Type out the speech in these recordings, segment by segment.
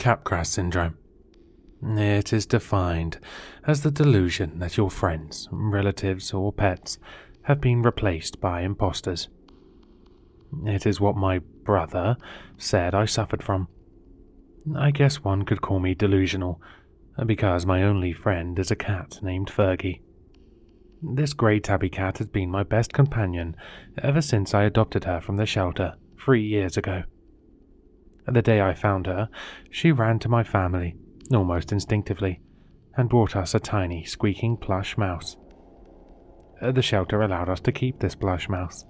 Capgras syndrome. It is defined as the delusion that your friends, relatives, or pets have been replaced by imposters. It is what my brother said I suffered from. I guess one could call me delusional, because my only friend is a cat named Fergie. This grey tabby cat has been my best companion ever since I adopted her from the shelter 3 years ago. The day I found her, she ran to my family, almost instinctively, and brought us a tiny, squeaking plush mouse. The shelter allowed us to keep this plush mouse,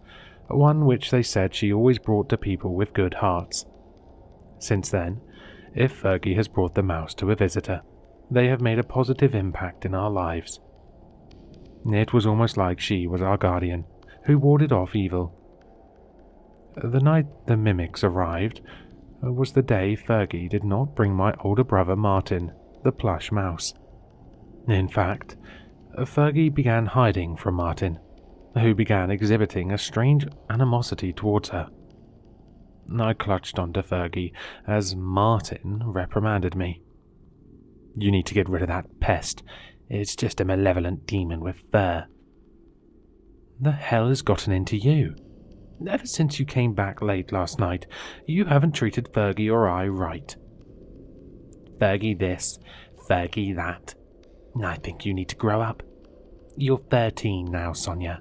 one which they said she always brought to people with good hearts. Since then, if Fergie has brought the mouse to a visitor, they have made a positive impact in our lives. It was almost like she was our guardian, who warded off evil. The night the mimics arrived was the day Fergie did not bring my older brother Martin, the plush mouse. In fact, Fergie began hiding from Martin, who began exhibiting a strange animosity towards her. I clutched onto Fergie as Martin reprimanded me. "You need to get rid of that pest. It's just a malevolent demon with fur." "The hell has gotten into you? Ever since you came back late last night, you haven't treated Fergie or I right. Fergie this, Fergie that. I think you need to grow up. You're 13 now, Sonia.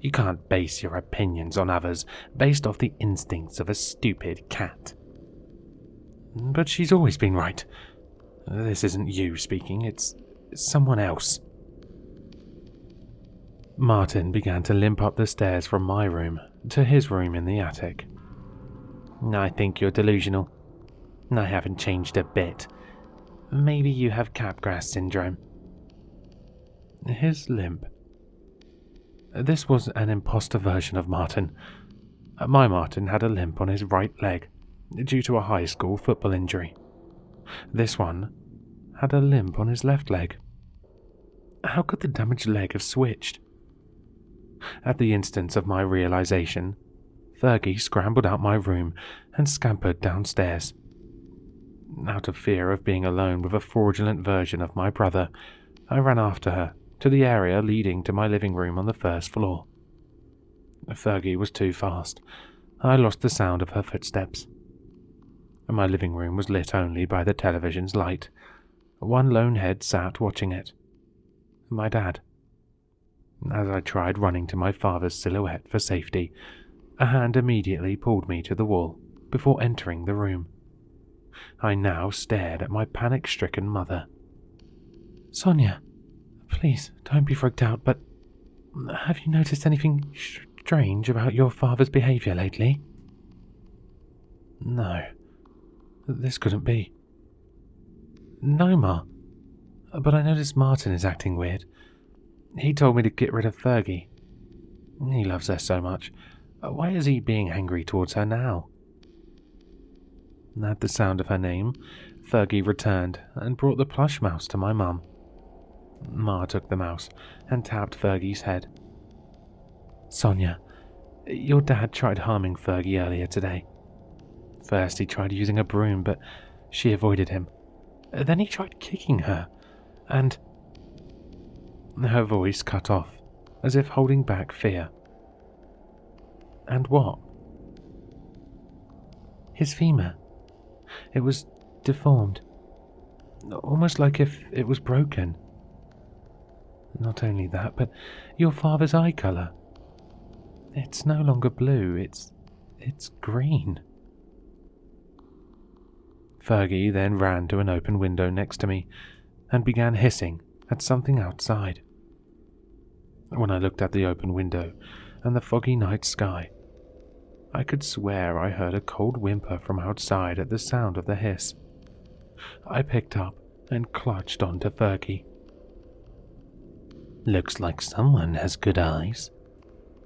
You can't base your opinions on others based off the instincts of a stupid cat." "But she's always been right. This isn't you speaking, it's someone else." Martin began to limp up the stairs from my room to his room in the attic. "I think you're delusional. I haven't changed a bit. Maybe you have Capgras syndrome." His limp. This was an imposter version of Martin. My Martin had a limp on his right leg due to a high school football injury. This one had a limp on his left leg. How could the damaged leg have switched? At the instant of my realization, Fergie scrambled out my room and scampered downstairs. Out of fear of being alone with a fraudulent version of my brother, I ran after her to the area leading to my living room on the first floor. Fergie was too fast. I lost the sound of her footsteps. My living room was lit only by the television's light. One lone head sat watching it. My dad. As I tried running to my father's silhouette for safety, a hand immediately pulled me to the wall before entering the room. I now stared at my panic-stricken mother. "Sonia, please don't be freaked out, but have you noticed anything strange about your father's behavior lately?" "No, this couldn't be." "No, Ma, but I noticed Martin is acting weird. He told me to get rid of Fergie. He loves her so much. Why is he being angry towards her now?" At the sound of her name, Fergie returned and brought the plush mouse to my mum. Ma took the mouse and tapped Fergie's head. "Sonia, your dad tried harming Fergie earlier today. First he tried using a broom, but she avoided him. Then he tried kicking her, and..." Her voice cut off, as if holding back fear. "And what?" "His femur. It was deformed, almost like if it was broken. Not only that, but your father's eye colour. It's no longer blue, it's green." Fergie then ran to an open window next to me and began hissing at something outside. When I looked at the open window and the foggy night sky, I could swear I heard a cold whimper from outside at the sound of the hiss. I picked up and clutched onto Fergie. "Looks like someone has good eyes.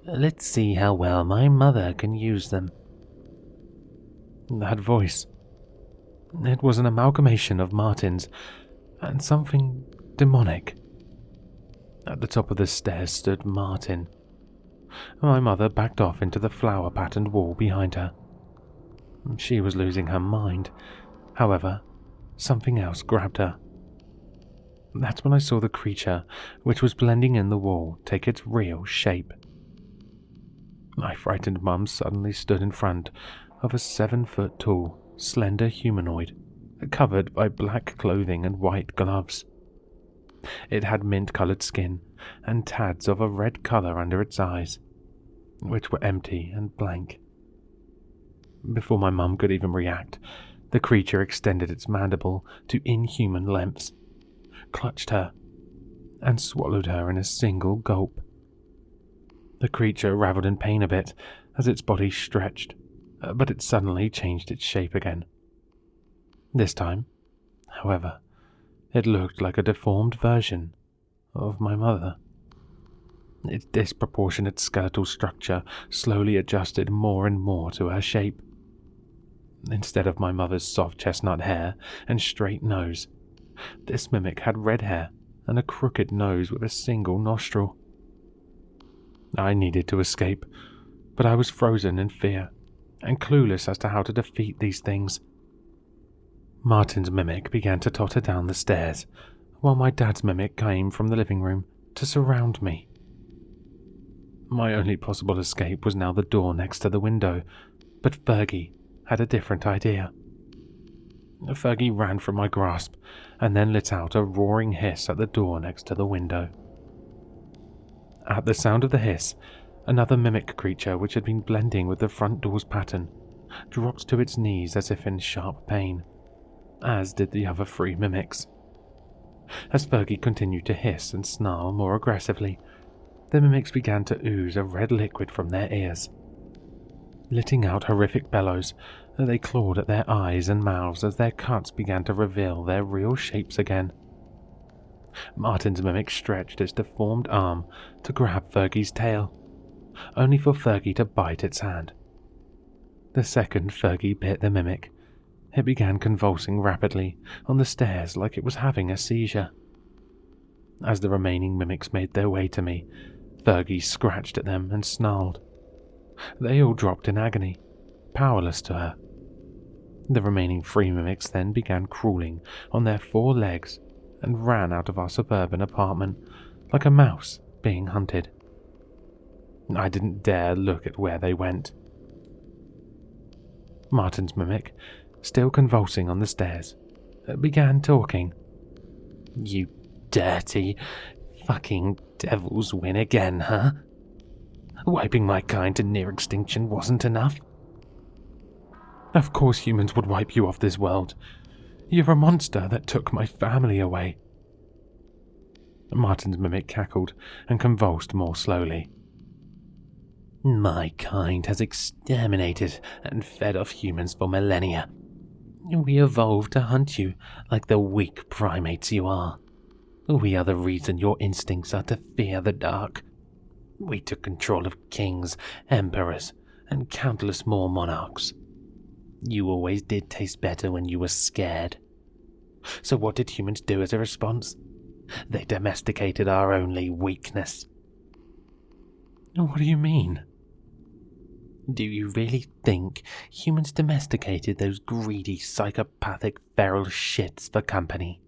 Let's see how well my mother can use them." That voice. It was an amalgamation of Martin's and something demonic. At the top of the stairs stood Martin. My mother backed off into the flower-patterned wall behind her. She was losing her mind. However, something else grabbed her. That's when I saw the creature, which was blending in the wall, take its real shape. My frightened mum suddenly stood in front of a 7-foot-tall, slender humanoid, covered by black clothing and white gloves. It had mint-coloured skin and tads of a red colour under its eyes, which were empty and blank. Before my mum could even react, the creature extended its mandible to inhuman lengths, clutched her, and swallowed her in a single gulp. The creature writhed in pain a bit as its body stretched, but it suddenly changed its shape again. This time, however, it looked like a deformed version of my mother. Its disproportionate skeletal structure slowly adjusted more and more to her shape. Instead of my mother's soft chestnut hair and straight nose, this mimic had red hair and a crooked nose with a single nostril. I needed to escape, but I was frozen in fear and clueless as to how to defeat these things. Martin's mimic began to totter down the stairs, while my dad's mimic came from the living room to surround me. My only possible escape was now the door next to the window, but Fergie had a different idea. Fergie ran from my grasp and then let out a roaring hiss at the door next to the window. At the sound of the hiss, another mimic creature which had been blending with the front door's pattern dropped to its knees as if in sharp pain, as did the other 3 mimics. As Fergie continued to hiss and snarl more aggressively, the mimics began to ooze a red liquid from their ears. Letting out horrific bellows, they clawed at their eyes and mouths as their cuts began to reveal their real shapes again. Martin's mimic stretched its deformed arm to grab Fergie's tail, only for Fergie to bite its hand. The second Fergie bit the mimic, it began convulsing rapidly on the stairs like it was having a seizure. As the remaining mimics made their way to me, Fergie scratched at them and snarled. They all dropped in agony, powerless to her. The remaining 3 mimics then began crawling on their 4 legs and ran out of our suburban apartment like a mouse being hunted. I didn't dare look at where they went. Martin's mimic, still convulsing on the stairs, began talking. "You dirty, fucking devils win again, huh? Wiping my kind to near extinction wasn't enough? Of course humans would wipe you off this world. You're a monster that took my family away." Martin's mimic cackled and convulsed more slowly. "My kind has exterminated and fed off humans for millennia. We evolved to hunt you like the weak primates you are. We are the reason your instincts are to fear the dark. We took control of kings, emperors, and countless more monarchs. You always did taste better when you were scared. So what did humans do as a response? They domesticated our only weakness." "What do you mean?" "Do you really think humans domesticated those greedy, psychopathic, feral shits for company?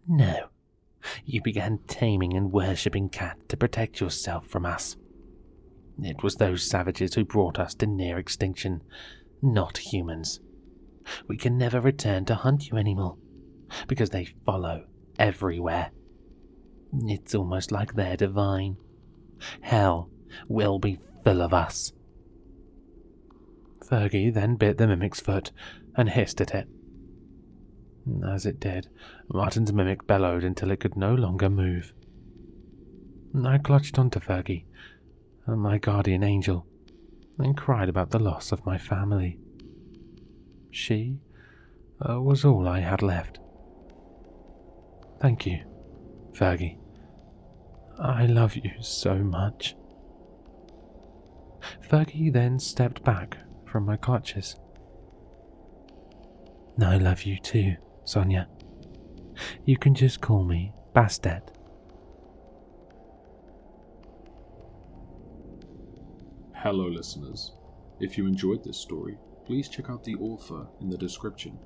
No. You began taming and worshipping cats to protect yourself from us. It was those savages who brought us to near extinction, not humans. We can never return to hunt you anymore, because they follow everywhere. It's almost like they're divine. Hell will be full of us." Fergie then bit the mimic's foot and hissed at it. As it did, Martin's mimic bellowed until it could no longer move. I clutched onto Fergie, my guardian angel, and cried about the loss of my family. She was all I had left. Thank you, Fergie. I love you so much. Fergie then stepped back from my clutches. I love you too, Sonia. You can just call me Bastet. Hello listeners. If you enjoyed this story, please check out the author in the description.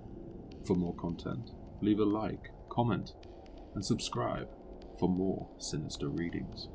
For more content, leave a like, comment, and subscribe for more sinister readings.